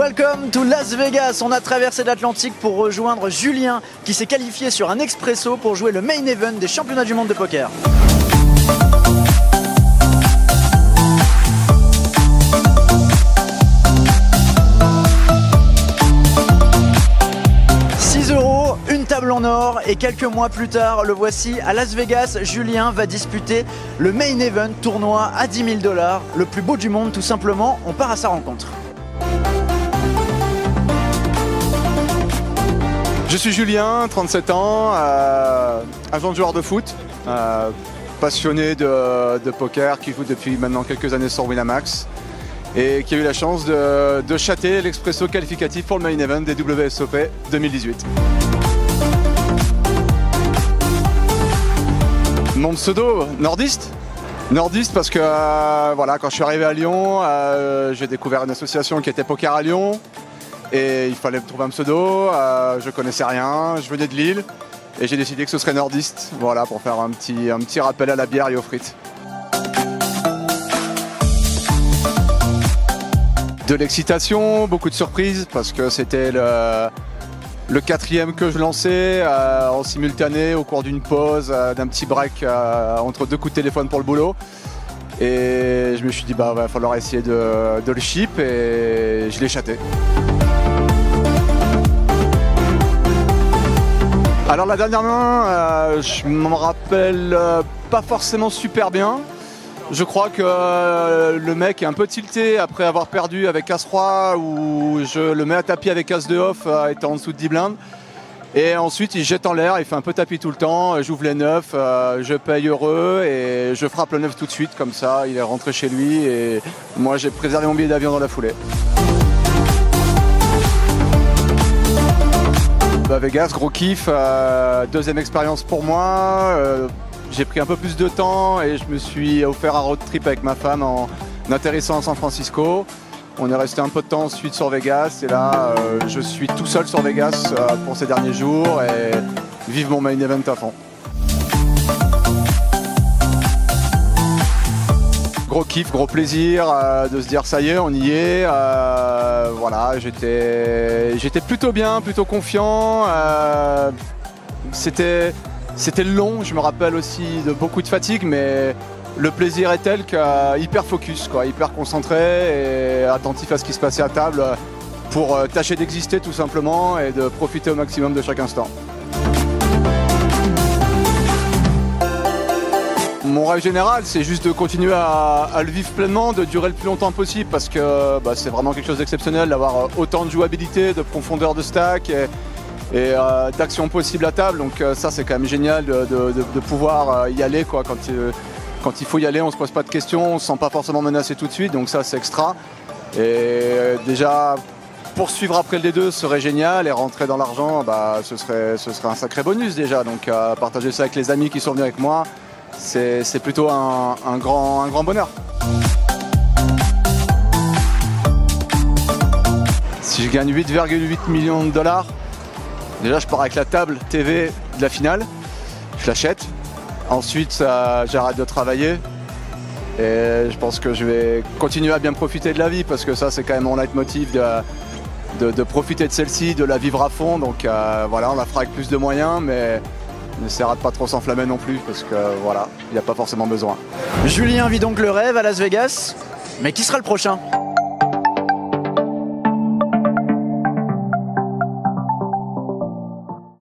Welcome to Las Vegas. On a traversé l'Atlantique pour rejoindre Julien qui s'est qualifié sur un expresso pour jouer le main event des championnats du monde de poker. Une table en or et quelques mois plus tard, le voici à Las Vegas. Julien va disputer le main event tournoi à 10 000 $, le plus beau du monde tout simplement. On part à sa rencontre. Je suis Julien, 37 ans, agent de joueur de foot, passionné de poker qui joue depuis maintenant quelques années sur Winamax et qui a eu la chance de châter l'expresso qualificatif pour le main event des WSOP 2018. Mon pseudo, nordiste. Nordiste parce que voilà, quand je suis arrivé à Lyon, j'ai découvert une association qui était Poker à Lyon et il fallait me trouver un pseudo. Je connaissais rien, je venais de Lille et j'ai décidé que ce serait nordiste, voilà, pour faire un petit rappel à la bière et aux frites. De l'excitation, beaucoup de surprises parce que c'était le quatrième que je lançais en simultané au cours d'une pause, d'un petit break entre deux coups de téléphone pour le boulot. Et je me suis dit bah va falloir essayer de le chip et je l'ai châté. Alors la dernière main, je m'en rappelle pas forcément super bien. Je crois que le mec est un peu tilté après avoir perdu avec As-Roi où je le mets à tapis avec As-2 off étant en dessous de 10 blindes. Et ensuite il jette en l'air, il fait un peu tapis tout le temps, j'ouvre les 9, je paye heureux et je frappe le 9 tout de suite comme ça, il est rentré chez lui et moi j'ai préservé mon billet d'avion dans la foulée. Vegas, gros kiff, deuxième expérience pour moi. J'ai pris un peu plus de temps et je me suis offert un road trip avec ma femme en atterrissant à San Francisco. On est resté un peu de temps ensuite sur Vegas et là je suis tout seul sur Vegas pour ces derniers jours et vive mon main event à fond. Gros kiff, gros plaisir de se dire ça y est, on y est. Voilà, j'étais plutôt bien, plutôt confiant. C'était long, je me rappelle aussi de beaucoup de fatigue, mais le plaisir est tel qu'hyper focus, quoi, hyper concentré et attentif à ce qui se passait à table pour tâcher d'exister tout simplement et de profiter au maximum de chaque instant. Mon rêve général, c'est juste de continuer à le vivre pleinement, de durer le plus longtemps possible parce que c'est vraiment quelque chose d'exceptionnel d'avoir autant de jouabilité, de profondeur de stack et d'action possible à table, donc ça c'est quand même génial de pouvoir y aller quoi. Quand il faut y aller, on se pose pas de questions, on se sent pas forcément menacé tout de suite, donc ça c'est extra. Et déjà poursuivre après le D2 serait génial et rentrer dans l'argent, ce serait un sacré bonus déjà, donc partager ça avec les amis qui sont venus avec moi, c'est plutôt un grand bonheur. Si je gagne 8,8 millions de $, déjà, je pars avec la table TV de la finale, je l'achète. Ensuite, j'arrête de travailler et je pense que je vais continuer à bien profiter de la vie parce que ça, c'est quand même mon leitmotiv de profiter de celle-ci, de la vivre à fond. Donc voilà, on la fera avec plus de moyens, mais on essaiera de pas trop s'enflammer non plus parce que voilà, il n'y a pas forcément besoin. Julien vit donc le rêve à Las Vegas, mais qui sera le prochain ?